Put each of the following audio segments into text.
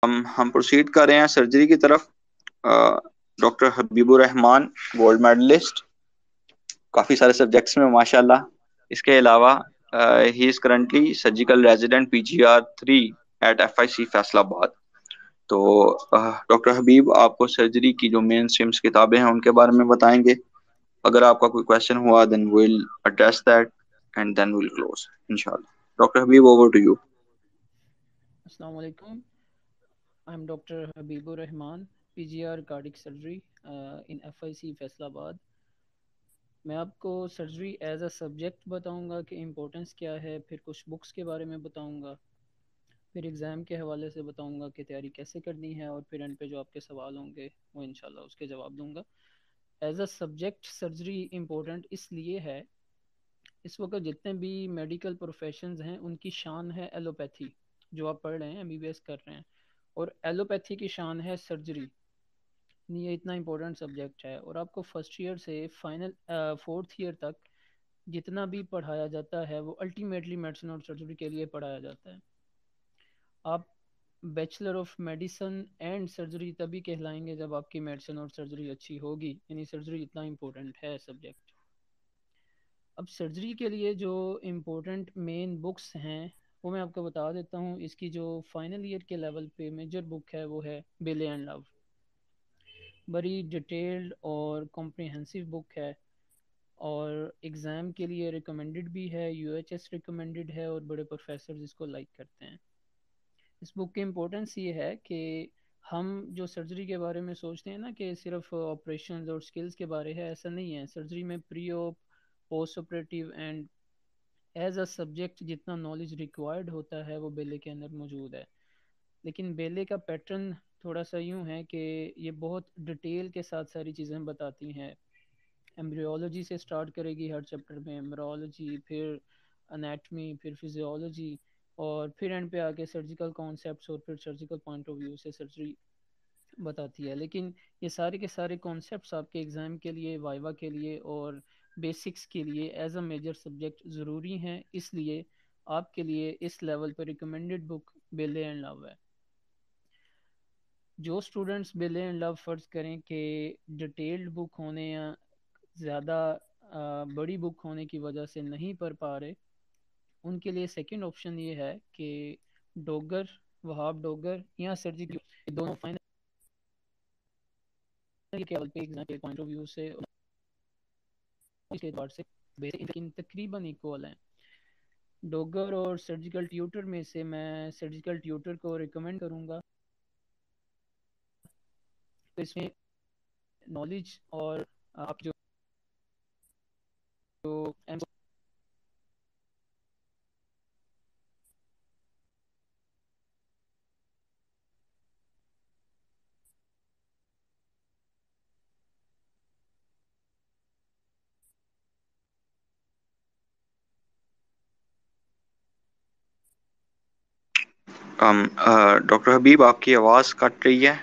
हम प्रोसीड कर रहे हैं सर्जरी की तरफ। Doctor Habibur Rahman, gold medalist, काफ़ी सारे सब्जेक्ट्स में माशाल्लाह। इसके अलावा he is currently surgical resident PGR 3 at FIC Faisalabad. तो डॉक्टर हबीब आपको सर्जरी की जो मेन स्ट्रीम्स किताबें हैं उनके बारे में बताएंगे। अगर आपका कोई क्वेश्चन हुआ then will address that and then will close इंशाल्लाह। Doctor Habib, over to you. Assalamu alaikum. I'm Dr. Habibur Rahman, PGR Cardiac Surgery in FIC Faisalabad. मैं आपको सर्जरी एज अ सब्जेक्ट बताऊंगा कि इम्पोर्टेंस क्या है, फिर कुछ बुक्स के बारे में बताऊंगा, फिर एग्ज़ाम के हवाले से बताऊंगा कि तैयारी कैसे करनी है, और फिर एंड पे जो आपके सवाल होंगे वो इंशाल्लाह उसके जवाब दूंगा। As a subject surgery important इसलिए है, इस वक्त जितने भी मेडिकल प्रोफेशंस हैं उनकी शान है एलोपैथी, जो आप पढ़ रहे हैं MBBS कर रहे हैं, और एलोपैथी की शान है सर्जरी। ये इतना इम्पोर्टेंट सब्जेक्ट है, और आपको फर्स्ट ईयर से फाइनल फोर्थ ईयर तक जितना भी पढ़ाया जाता है वो अल्टीमेटली मेडिसिन और सर्जरी के लिए पढ़ाया जाता है। आप bachelor of medicine and surgery तभी कहलाएंगे जब आपकी मेडिसिन और सर्जरी अच्छी होगी, यानी सर्जरी इतना इम्पोर्टेंट है सब्जेक्ट। अब सर्जरी के लिए जो इम्पोर्टेंट मेन बुक्स हैं वो मैं आपको बता देता हूँ। इसकी जो फाइनल ईयर के लेवल पे मेजर बुक है वो है बेले एंड लव। बड़ी डिटेल्ड और कॉम्प्रिहेंसिव बुक है, और एग्ज़ाम के लिए रिकमेंडेड भी है, UHS रिकमेंडेड है, और बड़े प्रोफेसर इसको लाइक करते हैं। इस बुक की इम्पोर्टेंस ये है कि हम जो सर्जरी के बारे में सोचते हैं ना कि सिर्फ ऑपरेशन और स्किल्स के बारे है, ऐसा नहीं है। सर्जरी में pre op, post operative and as a subject जितना नॉलेज रिक्वायर्ड होता है वो बेले के अंदर मौजूद है। लेकिन बेले का पैटर्न थोड़ा सा यूँ है कि ये बहुत डिटेल के साथ सारी चीज़ें बताती हैं। एम्ब्रियोलॉजी से स्टार्ट करेगी हर चैप्टर में, एम्ब्रियोलॉजी, फिर अनेटमी, फिर फिजियोलॉजी, और फिर एंड पे आके सर्जिकल कॉन्सेप्ट्स, और फिर सर्जिकल पॉइंट ऑफ व्यू से सर्जरी बताती है। लेकिन ये सारे के सारे कॉन्सेप्ट्स आपके एग्ज़ाम के लिए, वाइवा के लिए और बेसिक्स के लिए एज अ मेजर सब्जेक्ट ज़रूरी हैं। इसलिए आपके लिए इस लेवल पर रिकमेंडेड बुक बेले एंड लव है। जो स्टूडेंट्स बेले एंड लव फ़र्ज़ करें कि डिटेल्ड बुक होने या ज़्यादा बड़ी बुक होने की वजह से नहीं पढ़ पा रहे, उनके लिए सेकंड ऑप्शन ये है कि डोगर, वहाब डोगर या सर्जिकल, दोनों फाइनल के लेवल पे एग्जाम के पॉइंट ऑफ व्यू से इसके एतबार से बेसिक तकरीबन इक्वल हैं। डोगर और सर्जिकल ट्यूटर में से मैं सर्जिकल ट्यूटर को रिकमेंड करूँगा। तो इसमें नॉलेज और आप जो डॉक्टर हबीब, आपकी आवाज़ कट रही है।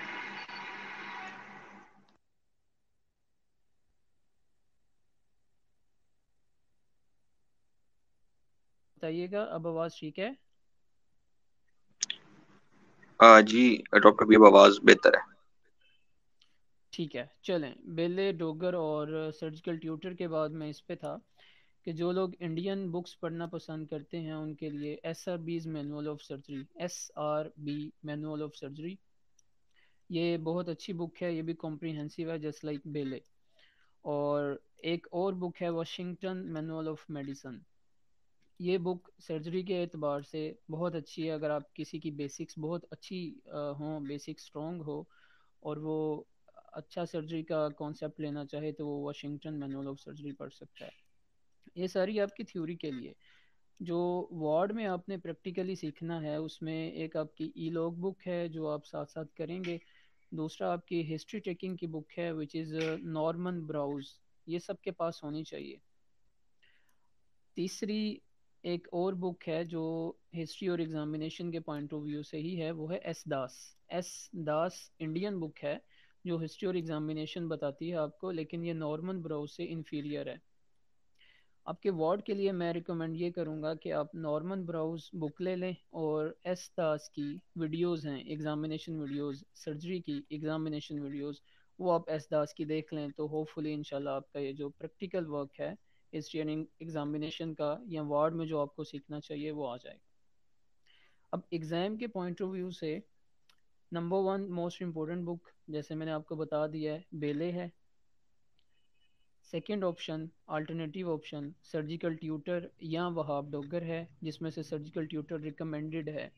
बताइएगा, अब आवाज़ ठीक है? जी डॉक्टर हबीब, आवाज़ बेहतर है। ठीक है, चलें। बेले, डोगर और सर्जिकल ट्यूटर के बाद मैं इस पे था कि जो लोग इंडियन बुक्स पढ़ना पसंद करते हैं उनके लिए SRB's manual of surgery, SRB manual of surgery, ये बहुत अच्छी बुक है। ये भी कॉम्प्रिहेंसिव है जस्ट लाइक बेले। और एक और बुक है वाशिंगटन मैनुअल ऑफ मेडिसन। ये बुक सर्जरी के एतबार से बहुत अच्छी है। अगर आप किसी की बेसिक्स बहुत अच्छी हों, बेसिक स्ट्रॉन्ग हो, और वो अच्छा सर्जरी का कॉन्सेप्ट लेना चाहे तो वो वाशिंगटन मैनुअल ऑफ सर्जरी पढ़ सकता है। ये सारी आपकी थ्योरी के लिए। जो वार्ड में आपने प्रैक्टिकली सीखना है उसमें एक आपकी ई लॉग बुक है जो आप साथ साथ करेंगे। दूसरा आपकी हिस्ट्री टेकिंग की बुक है विच इज़ नॉर्मन ब्राउज, ये सबके पास होनी चाहिए। तीसरी एक और बुक है जो हिस्ट्री और एग्जामिनेशन के पॉइंट ऑफ व्यू से ही है, वो है एस दास इंडियन बुक है जो हिस्ट्री और एग्जामिनेशन बताती है आपको, लेकिन ये नॉर्मन ब्राउज से इन्फीरियर है। आपके वार्ड के लिए मैं रिकमेंड ये करूँगा कि आप नॉर्मन ब्राउज़ बुक ले लें, और एस दास की वीडियोज़ हैं, एग्ज़ामिनेशन वीडियोज़, सर्जरी की एग्ज़ामिनेशन वीडियोज़, वो आप एस दास की देख लें तो होपफुली इंशाल्लाह आपका ये जो प्रैक्टिकल वर्क है इस ट्रेनिंग एग्ज़ामिनेशन का या वार्ड में जो आपको सीखना चाहिए वो आ जाएगा। अब एग्ज़ाम के पॉइंट ऑफ व्यू से number one most important book जैसे मैंने आपको बता दिया है बेले है। Second option alternative option surgical tutor या वहाब डॉगर है, जिसमें से सर्जिकल ट्यूटर रिकमेंडेड है।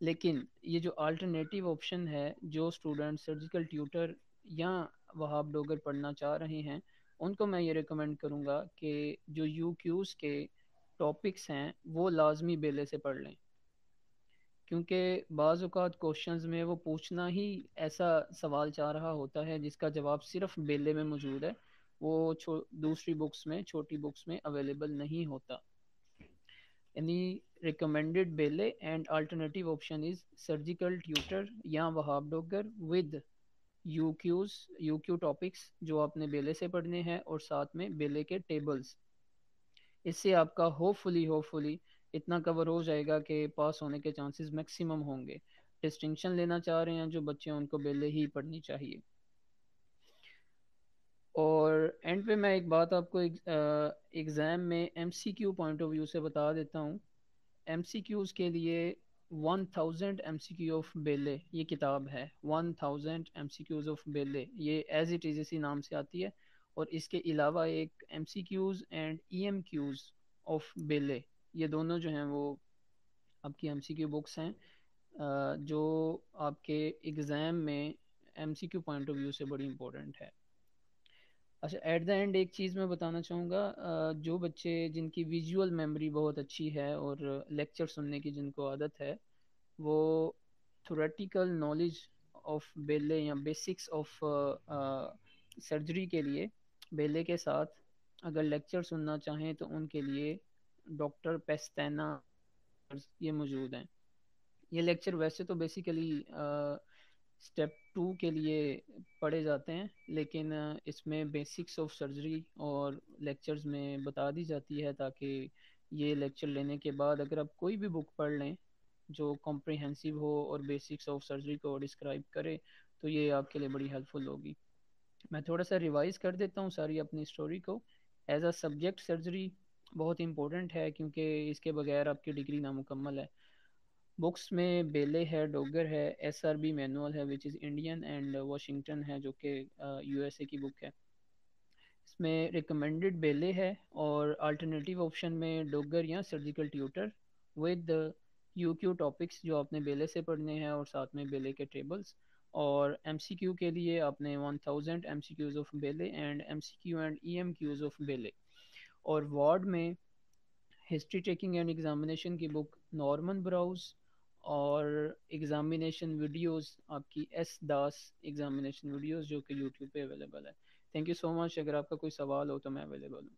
लेकिन ये जो अल्टरनेटिव ऑप्शन है, जो स्टूडेंट सर्जिकल ट्यूटर या वहाब डॉगर पढ़ना चाह रहे हैं उनको मैं ये रिकमेंड करूँगा कि जो यू क्यूज़ के टॉपिक्स हैं वो लाजमी बेले से पढ़ लें, क्योंकि बाज़ औक़ात क्वेश्चंस में वो पूछना ही ऐसा सवाल चाह रहा होता है जिसका जवाब सिर्फ बेले में मौजूद है, वो दूसरी बुक्स में, छोटी बुक्स में अवेलेबल नहीं होता। यानी रिकमेंडेड बेले and alternative option is surgical tutor या Wahab डॉगर with you Q topics जो आपने बेले से पढ़ने हैं और साथ में बेले के टेबल्स। इससे आपका होपफुली इतना कवर हो जाएगा कि पास होने के चांसेस मैक्सिमम होंगे। डिस्टिंक्शन लेना चाह रहे हैं जो बच्चे उनको बेले ही पढ़नी चाहिए। और एंड पे मैं एक बात आपको एग्ज़ाम में एमसीक्यू पॉइंट ऑफ व्यू से बता देता हूँ। एमसीक्यूज़ के लिए 1000 MCQ ऑफ बेले ये किताब है। 1000 MCQs ऑफ बेले ये एज इट इज़ इसी नाम से आती है। और इसके अलावा एक MCQs एंड EMQs ऑफ बेले, ये दोनों जो हैं वो आपकी MCQ बुक्स हैं जो आपके एग्ज़ाम में MCQ पॉइंट ऑफ व्यू से बड़ी इंपॉर्टेंट है। अच्छा, एट द एंड एक चीज़ मैं बताना चाहूँगा, जो बच्चे जिनकी विजुअल मेमोरी बहुत अच्छी है और लेक्चर सुनने की जिनको आदत है, वो थोरेटिकल नॉलेज ऑफ बेले या बेसिक्स ऑफ सर्जरी के लिए बेले के साथ अगर लेक्चर सुनना चाहें तो उनके लिए डॉक्टर पेस्तेना ये मौजूद हैं। ये लेक्चर वैसे तो बेसिकली स्टेप 2 के लिए पढ़े जाते हैं, लेकिन इसमें बेसिक्स ऑफ सर्जरी और लेक्चर्स में बता दी जाती है, ताकि ये लेक्चर लेने के बाद अगर आप कोई भी बुक पढ़ लें जो कॉम्प्रिहेंसिव हो और बेसिक्स ऑफ सर्जरी को डिस्क्राइब करे तो ये आपके लिए बड़ी हेल्पफुल होगी। मैं थोड़ा सा रिवाइज कर देता हूँ सारी अपनी स्टोरी को। एज अ सब्जेक्ट सर्जरी बहुत इंपॉर्टेंट है क्योंकि इसके बगैर आपकी डिग्री नामुकम्मल है। बुक्स में बेले है, डोगर है, SRB मैनुअल है which is Indian, and Washington है जो कि USA की बुक है। इसमें रिकमेंडेड बेले है और अल्टरनेटिव ऑप्शन में डोगर या surgical tutor with UQ topics जो आपने बेले से पढ़ने हैं और साथ में बेले के टेबल्स। और MCQ के लिए आपने 1000 MCQs ऑफ बेले and MCQ and EMQs of बेले। और वार्ड में हिस्ट्री टेकिंग एंड एग्जामिनेशन की बुक नॉर्मन ब्राउज और एग्जामिनेशन वीडियोस आपकी एस दास एग्जामिनेशन वीडियोस जो कि यूट्यूब पे अवेलेबल है। Thank you so much. अगर आपका कोई सवाल हो तो मैं अवेलेबल हूँ।